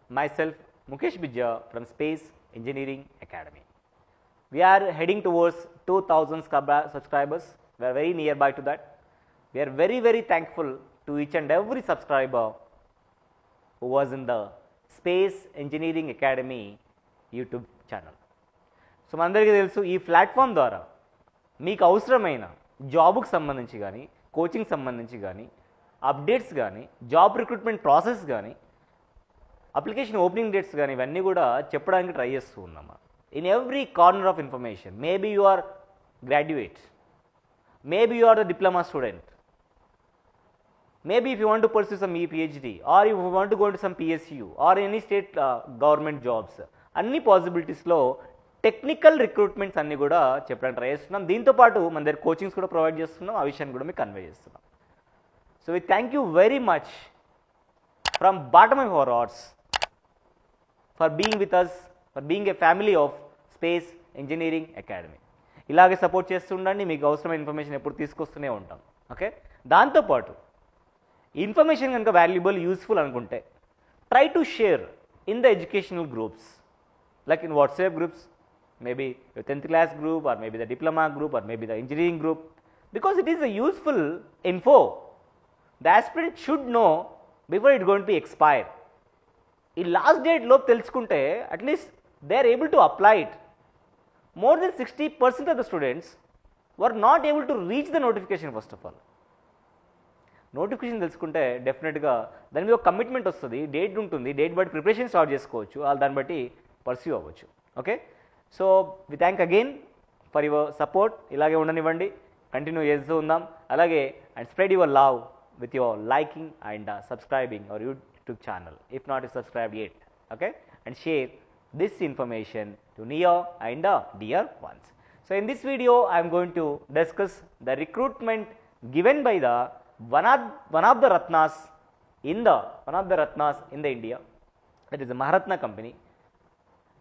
myself Mukesh Bijja from Space Engineering Academy. We are heading towards 2000 subscribers. We are very nearby to that. We are very thankful to each and every subscriber who was in the Space Engineering Academy YouTube channel. So మనందరికీ తెలుసు ఈ platform ద్వారా మీకు అవసరమైన జాబ్కు సంబంధించి కానీ coaching సంబంధించి కానీ అప్డేట్స్ కానీ జాబ్ రిక్రూట్మెంట్ ప్రాసెస్ కానీ అప్లికేషన్ ఓపెనింగ్ డేట్స్ కానీ ఇవన్నీ కూడా చెప్పడానికి ట్రై చేస్తూ ఉన్నాము. In every corner of information, maybe you are graduate, maybe you are the diploma student, maybe if you want to pursue some PhD or if you want to go into some PSU or any state government jobs, అన్ని పాసిబిలిటీస్లో technical recruitments అన్నీ కూడా చెప్పడానికి try చేస్తున్నాం. దీంతోపాటు మన దగ్గర coachings కూడా provide చేస్తున్నాం, ఆ విషయాన్ని కూడా మీకు కన్వే చేస్తున్నాం. So we thank you very much from bottom of our hearts for being with us, for being a family of space engineering academy. ఇలాగే సపోర్ట్ చేస్తుండండి, మీకు అవసరమైన ఇన్ఫర్మేషన్ ఎప్పుడు తీసుకొస్తూనే ఉంటాం. ఓకే, దాంతోపాటు ఇన్ఫర్మేషన్ కనుక వాల్యుబుల్ యూస్ఫుల్ అనుకుంటే try to share in the educational groups, like in WhatsApp groups, maybe your 10th class group or maybe the diploma group or maybe the engineering group, because it is a useful info. The aspirant should know before it going to be expired. In last date lope telusukunte at least they are able to apply it. More than 60% of the students were not able to reach the notification. First of all, notification తెలుసుకుంటే డెఫినెట్గా దాని మీద ఒక commitment వస్తుంది, date ఉంటుంది, date బట్టి preparation start చేసుకోవచ్చు, దాన్ని బట్టి పర్స్యూ అవ్వచ్చు. Okay, so we thank again for your support. ఇలాగే ఉండనివ్వండి, కంటిన్యూ చేస్తూ ఉందాం. అలాగే and spread your love with your liking and subscribing our YouTube channel if not subscribe yet. Okay, and share this information to near and dear ones. So in this video I am going to discuss the recruitment given by the one of the Ratnas in the India, that is the Maharatna company,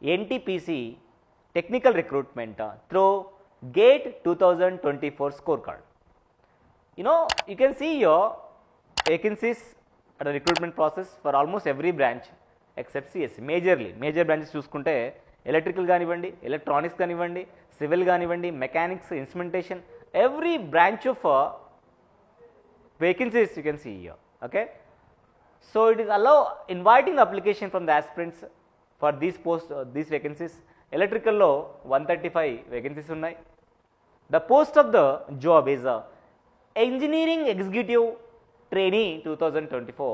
NTPC technical recruitment through GATE 2024 scorecard. You know, you can see your vacancies at the recruitment process for almost every branch except CSE. Major branches చూసుకుంటే electrical కానివ్వండి, electronics కానివ్వండి, civil కానివ్వండి, mechanics, instrumentation, every branch of vacancies you can see here. Okay, so it is inviting the application from the aspirants for these these vacancies. Electrical lo 135 vacancies unnai. The post of the job is engineering executive trainee 2024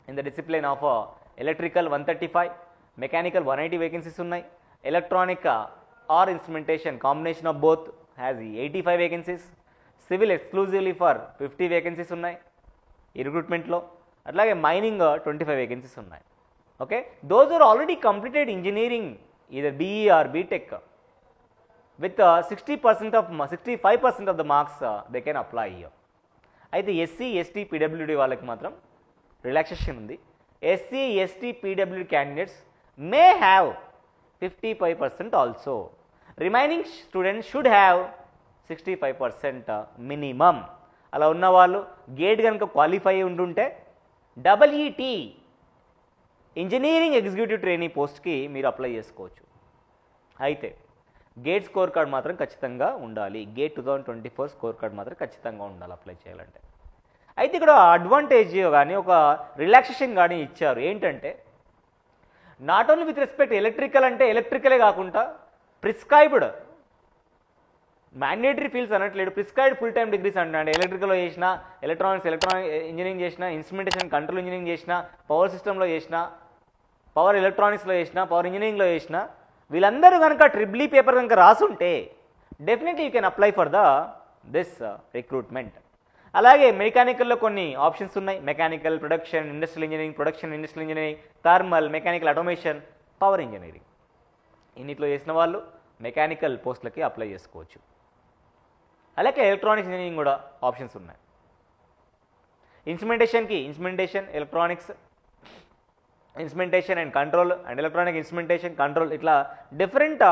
in the discipline of electrical 135, mechanical 180 vacancies unnai. Electronic or instrumentation combination of both has 85 vacancies. Civil exclusively for 50 vacancies ఉన్నాయి ఈ రిక్రూట్మెంట్లో. అట్లాగే mining 25 vacancies ఉన్నాయి. Okay, those are already completed engineering either BE or BTech with 65% of the marks they can apply here. అయితే SC ST PWD వాళ్ళకి మాత్రం relaxation ఉంది. SC ST PWD candidates may have 55% also. Remaining students should have 65% minimum. అలా ఉన్నవాళ్ళు gate కనుక qualify ఉంటుంటే WET engineering executive training పోస్ట్కి మీరు అప్లై చేసుకోవచ్చు. అయితే గేట్ స్కోర్ కార్డ్ మాత్రం ఖచ్చితంగా ఉండాలి. గేట్ 2024 స్కోర్ కార్డ్ మాత్రం ఖచ్చితంగా ఉండాలి అప్లై చేయాలంటే. అయితే ఇక్కడ అడ్వాంటేజ్ కానీ ఒక రిలాక్సేషన్ కానీ ఇచ్చారు. ఏంటంటే not only with respect electrical అంటే ఎలక్ట్రికలే కాకుండా ప్రిస్క్రైబ్డ్ మ్యాండేటరీ ఫీల్డ్స్ అనట్లేదు, ప్రిస్క్రైబ్డ్ ఫుల్ టైమ్ డిగ్రీస్ అంటున్నాడు. ఎలక్ట్రికల్లో చేసిన, ఎలక్ట్రానిక్ ఇంజనీరింగ్ చేసిన, ఇన్స్ట్రుమెంటేషన్ కంట్రోల్ ఇంజనీరింగ్ చేసిన, పవర్ సిస్టంలో చేసిన, పవర్ ఎలక్ట్రానిక్స్లో చేసిన, పవర్ ఇంజనీరింగ్లో చేసిన వీళ్ళందరూ కనుక ట్రిపుల్ ఈ పేపర్ కనుక రాసుంటే definitely you can apply for this recruitment. అలాగే మెకానికల్లో కొన్ని ఆప్షన్స్ ఉన్నాయి. Mechanical production industrial engineering, production industrial engineering, thermal, mechanical automation, power engineering. ఇన్నిట్లో చేసిన వాళ్ళు మెకానికల్ పోస్టులకి అప్లై చేసుకోవచ్చు. అలాగే ఎలక్ట్రానిక్స్ ఇంజనీరింగ్ కూడా ఆప్షన్స్ ఉన్నాయి. ఇన్స్ట్రుమెంటేషన్కి electronics, instrumentation and control and electronic instrumentation control, ఇట్లా డిఫరెంట్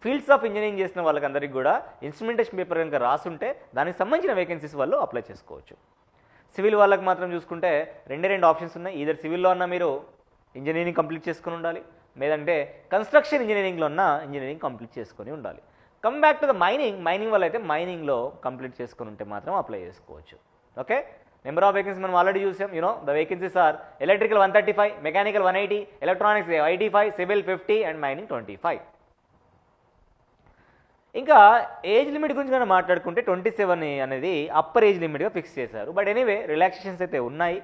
ఫీల్డ్స్ ఆఫ్ ఇంజనీరింగ్ చేసిన వాళ్ళకందరికీ కూడా ఇన్స్ట్రుమెంటేషన్ పేపర్ కనుక రాసుంటే దానికి సంబంధించిన వేకెన్సీస్ వాళ్ళు అప్లై చేసుకోవచ్చు. సివిల్ వాళ్ళకి మాత్రం చూసుకుంటే రెండే ఆప్షన్స్ ఉన్నాయి. ఈధర్ సివిల్లో అన్నా మీరు ఇంజనీరింగ్ కంప్లీట్ చేసుకొని ఉండాలి, లేదంటే కన్స్ట్రక్షన్ ఇంజనీరింగ్లో ఉన్న ఇంజనీరింగ్ కంప్లీట్ చేసుకొని ఉండాలి. Come back to the mining వల్ల అయితే మైనింగ్లో కంప్లీట్ చేసుకొని ఉంటే మాత్రం అప్లై చేసుకోవచ్చు. ఓకే, నెంబర్ ఆఫ్ వేకెన్సీస్ మనం ఆల్రెడీ చూసాం. The vacancies are electrical 135, mechanical 180, electronics 85, civil 50 and mining 25. ఇంకా ఏజ్ లిమిట్ గురించి మనం మాట్లాడుకుంటే 27 అనేది అప్పర్ ఏజ్ లిమిట్గా ఫిక్స్ చేశారు. బట్ ఎనీవే రిలాక్సేషన్స్ అయితే ఉన్నాయి.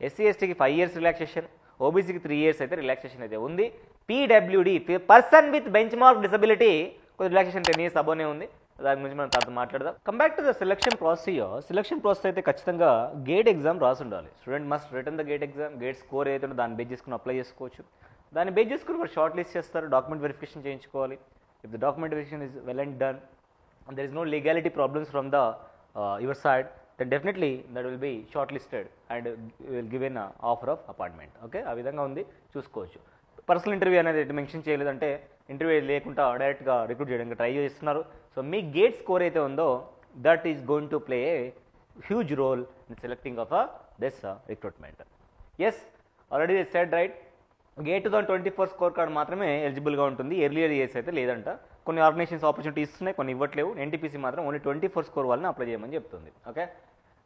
ఎస్సీ ఎస్టీకి 5 years రిలాక్సేషన్, ఓబీసీకి 3 years అయితే రిలాక్సేషన్ అయితే ఉంది. PWD person with bench mark disability కొద్ది రిలాక్సేషన్ 10 years అబోనే ఉంది. దాని గురించి మనం తర్వాత మాట్లాడదాం. Come back to the selection process అయితే ఖచ్చితంగా గేట్ ఎగ్జామ్ రాసి ఉండాలి. Student must return the gate exam. Gate score ఏదైతే ఉందో దాన్ని బేస్ చేసుకుని అప్లై చేసుకోవచ్చు. దాన్ని బేస్ చేసుకుని వాళ్ళు షార్ట్ లిస్ట్ చేస్తారు. డాక్యుమెంట్ వెరిఫికేషన్ చేయించుకోవాలి. If the document verification is well and done and there is no legality problems from the your side, then definitely that will be shortlisted and will given an offer of appointment. Okay, ఆ విధంగా ఉంది, చూసుకోవచ్చు. Personal interview అనేది mention చేయలేదంటే interview లేకుండా డైరెక్ట్గా recruit చేయడానికి try చేస్తున్నారు. సో మీ గేట్ స్కోర్ అయితే ఉందో that is going to play a huge role in selecting of this recruitment. Yes, already said right, GATE 2024 score card మాత్రమే ఎలిజిబుల్గా ఉంటుంది. ఎర్లియర్ ఇయర్స్ అయితే లేదంట. కొన్ని ఆర్గనైజేషన్స్ ఆపర్చునిటీ ఇస్తున్నాయి, కొన్ని ఇవ్వట్లేవు. ఎన్టీపీసీ మాత్రం ఓన్లీ 24 స్కోర్ వాళ్ళని అప్లై చేయమని చెప్తుంది. ఓకే,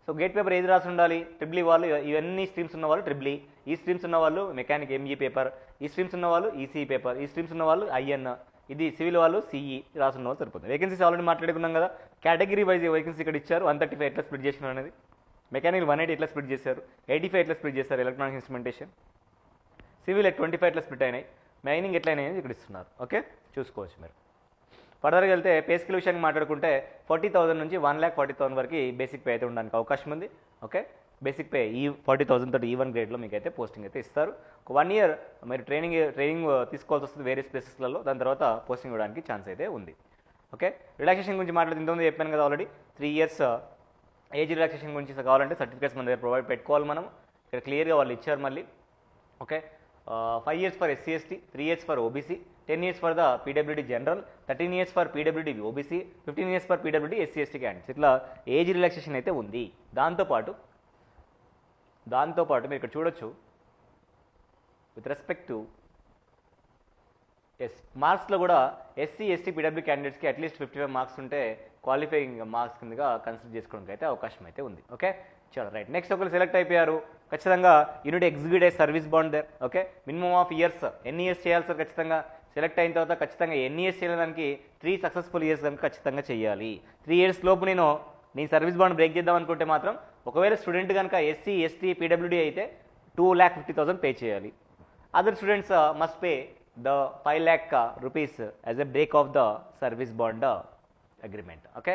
సో గేట్ పేపర్ ఏది రాసి ఉండాలి? ట్రిపుల్ ఈ వాళ్ళు, ఇవన్నీ స్ట్రీమ్స్ ఉన్న వాళ్ళు ట్రిపుల్ ఈ స్ట్రీమ్స్ ఉన్న వాళ్ళు మెకానిక్ ఎంఈ పేపర్, ఈ స్ట్రీమ్స్ ఉన్న వాళ్ళు ఈసీ పేపర్, ఈ స్ట్రీమ్స్ ఉన్న వాళ్ళు ఐఎన్, ఇది సివిల్ వాళ్ళు సిఈ రాసున్న వాళ్ళు సరిపోతుంది. వేకెన్సీస్ ఆల్రెడీ మాట్లాడుకున్నాం కదా. కేటగిరీ వైజ్ వేకెన్సీ ఇక్కడ ఇచ్చారు. 135 ఎట్లా స్ప్లిట్ చేసిన అనేది, మెకానికల్ 180 ఎట్లా స్ప్లిట్ చేశారు, 85 ఎట్లా స్ప్లిట్ చేశారు, ఎలక్ట్రానిక్ ఇన్స్ట్రుమెంటేషన్, సివిల్ 25 ఎట్లా స్ప్లిట్ అయినాయి, మైనింగ్ ఎట్లా అయినాయి ఇక్కడ ఇస్తున్నారు. ఓకే, చూసుకోవచ్చు మీరు. ఫర్దర్గా వెళ్తే పే స్కేల్ విషయానికి మాట్లాడుకుంటే 40,000 నుంచి 1,40,000 వరకు బేసిక్ పే అయితే ఉండడానికి అవకాశం ఉంది. ఓకే, బేసిక్ పే ఈ 40,000 తోటి E1 గ్రేడ్లో మీకు అయితే పోస్టింగ్ అయితే ఇస్తారు. ఒక 1 year మీరు ట్రైనింగ్ తీసుకోవాల్సి వస్తుంది వేరియస్ ప్లేసెస్లలో. దాని తర్వాత పోస్టింగ్ ఇవ్వడానికి ఛాన్స్ అయితే ఉంది. ఓకే, రిలాక్సేషన్ గురించి మాట్లాడుతుందో చెప్పాను కదా ఆల్రెడీ. 3 years ఏజ్ రిలాక్సేషన్ గురించి కావాలంటే సర్టిఫికేట్స్ మన దగ్గర ప్రొవైడ్ పెట్టుకోవాలి మనం. ఇక్కడ క్లియర్గా వాళ్ళు ఇచ్చారు మళ్ళీ. Okay, 5 years for SC ST, 3 years for OBC, 10 years for the PWD general, 13 years for PWD OBC, 15 years for PWD SC ST candidates. ఇట్లా ఏజ్ రిలాక్సేషన్ అయితే ఉంది. దాంతోపాటు మీరు ఇక్కడ చూడొచ్చు విత్ రెస్పెక్ట్ టు మార్క్స్లో కూడా ఎస్సీ ఎస్టీ పీడబ్ల్యూ క్యాండిడేట్స్కి అట్లీస్ట్ 55 మార్క్స్ ఉంటే క్వాలిఫైయింగ్ మార్క్స్ కిందగా కన్సిడర్ చేసుకోవడానికి అయితే అవకాశం అయితే ఉంది. ఓకే, చాలా రైట్. నెక్స్ట్ ఒకరు సెలెక్ట్ అయిపోయారు, ఖచ్చితంగా unit execute service bond there. Okay, minimum of years ఎన్ని ఇయర్స్ చేయాలి సార్? ఖచ్చితంగా సెలెక్ట్ అయిన తర్వాత ఖచ్చితంగా ఎన్ని ఇయర్స్ చేయడానికి 3 successful years కనుక ఖచ్చితంగా చేయాలి. 3 years లోపు నేను సర్వీస్ బాండ్ బ్రేక్ చేద్దాం అనుకుంటే మాత్రం ఒకవేళ స్టూడెంట్ కనుక ఎస్సీ ఎస్టీ పీడబ్ల్యూడీ అయితే 2,50,000 పే చేయాలి. Other students must pay the 5 lakh rupees as a break of the service bond agreement. Okay,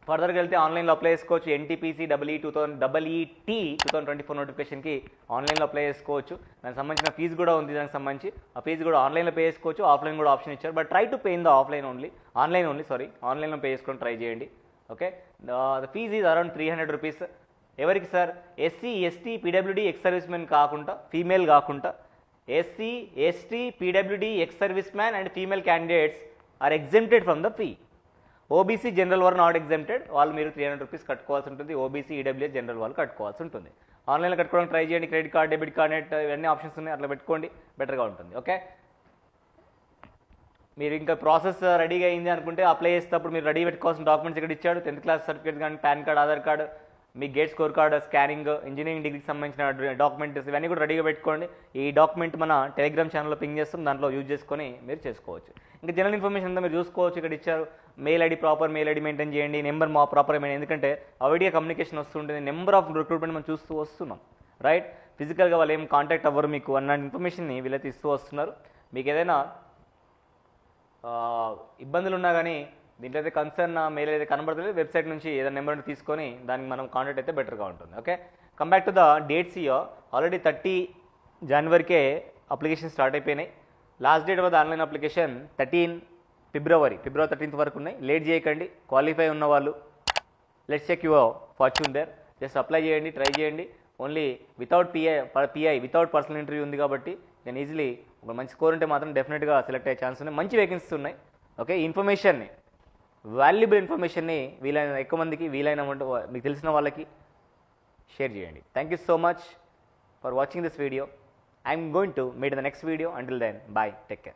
ఫర్దర్గా వెళ్తే ఆన్లైన్లో అప్లై చేసుకోవచ్చు. ఎన్టీపీసీ EET 2024 నోటిఫికేషన్కి ఆన్లైన్లో అప్లై చేసుకోవచ్చు. దానికి సంబంధించిన ఫీజు కూడా ఉంది. దానికి సంబంధించి ఆ ఫీజు కూడా ఆన్లైన్లో పే చేసుకోవచ్చు, ఆఫ్లైన్ కూడా ఆప్షన్ ఇచ్చారు. But try to pay in the online only ఆన్లైన్లో పే చేసుకొని ట్రై చేయండి. Okay, the fees is around 300 rupees. ఎవరికి sir? SC ST PWD ex service men కాకుండా, ఫీమేల్ కాకుండా SC ST PWD ex service man and female candidates are exempted from the fee. OBC general వారు not exempted, వాళ్ళు మీరు 300 rupees కట్టుకోవాల్సి ఉంటుంది. OBC EWS general వాళ్ళు కట్టుకోవాల్సి ఉంటుంది. ఆన్లైన్లో కట్టుకోవడానికి ట్రై చేయండి. Credit card, debit card, net ఇవన్నీ ఆప్షన్స్ ఉన్నాయి, అట్లా పెట్టుకోండి, బెటర్గా ఉంటుంది. ఓకే, మీరు ఇంకా ప్రాసెస్ రెడీగా అయింది అనుకుంటే అప్లై చేసేటప్పుడు మీరు రెడీ పెట్టుకోవాల్సిన డాక్యుమెంట్స్ ఇక్కడ ఇచ్చాడు. 10th క్లాస్ సర్టిఫికేట్ కానీ, పాన్ కార్డ్, ఆధార్ కార్డు, మీ GATE score card, scanning, engineering డిగ్రీకి సంబంధించిన డాక్యుమెంట్స్ ఇవన్నీ కూడా రెడీగా పెట్టుకోండి. ఈ డాక్యుమెంట్ మన టెలిగ్రామ్ ఛానల్లో పింగ్ చేస్తాం, దాంట్లో యూజ్ చేసుకొని మీరు చేసుకోవచ్చు. ఇంకా జనరల్ ఇన్ఫర్మేషన్ అంతా మీరు చూసుకోవచ్చు. ఇక్కడ ఇచ్చారు mail ID, proper mail ID maintain చేయండి. నెంబర్ ప్రాపర్ మెయింటైన్, ఎందుకంటే ఆవిడిగా కమ్యూనికేషన్ వస్తుంటుంది. నెంబర్ ఆఫ్ రిక్రూట్మెంట్ మనం చూస్తూ వస్తున్నాం, రైట్? ఫిజికల్గా వాళ్ళు ఏం కాంటాక్ట్ అవ్వరు మీకు అన్న ఇన్ఫర్మేషన్ని వీళ్ళైతే ఇస్తూ వస్తున్నారు. మీకు ఏదైనా ఇబ్బందులు ఉన్నా కానీ దీంట్లో అయితే కన్సర్న్ మెయిల్ అయితే కనబడుతుంది. వెబ్సైట్ నుంచి ఏదైనా నెంబర్ని తీసుకొని దానికి మనం కాంటాక్ట్ అయితే బెటర్గా ఉంటుంది. Okay, come back to the dates. Already 30 Januaryకే అప్లికేషన్ స్టార్ట్ అయిపోయినాయి. Last date of the online application 13 February 13th వరకు ఉన్నాయి. లేట్ చేయకండి. క్వాలిఫై ఉన్న వాళ్ళు let's check your fortune there. Just apply చేయండి, ట్రై చేయండి. Only without PI without personal interview ఉంది కాబట్టి నేను ఈజీలీ ఒక మంచి స్కోర్ ఉంటే మాత్రం డెఫినెట్గా సెలెక్ట్ అయ్యే ఛాన్స్ ఉన్నాయి. మంచి వేకెన్సీస్ ఉన్నాయి. ఓకే, ఇన్ఫర్మేషన్ని, వాల్యుబుల్ ఇన్ఫర్మేషన్ని వీలైన ఎక్కువ మందికి, వీలైన మీకు తెలిసిన వాళ్ళకి షేర్ చేయండి. Thank you so much for watching this video. I'm going to meet in the next video. Until then, bye, take care.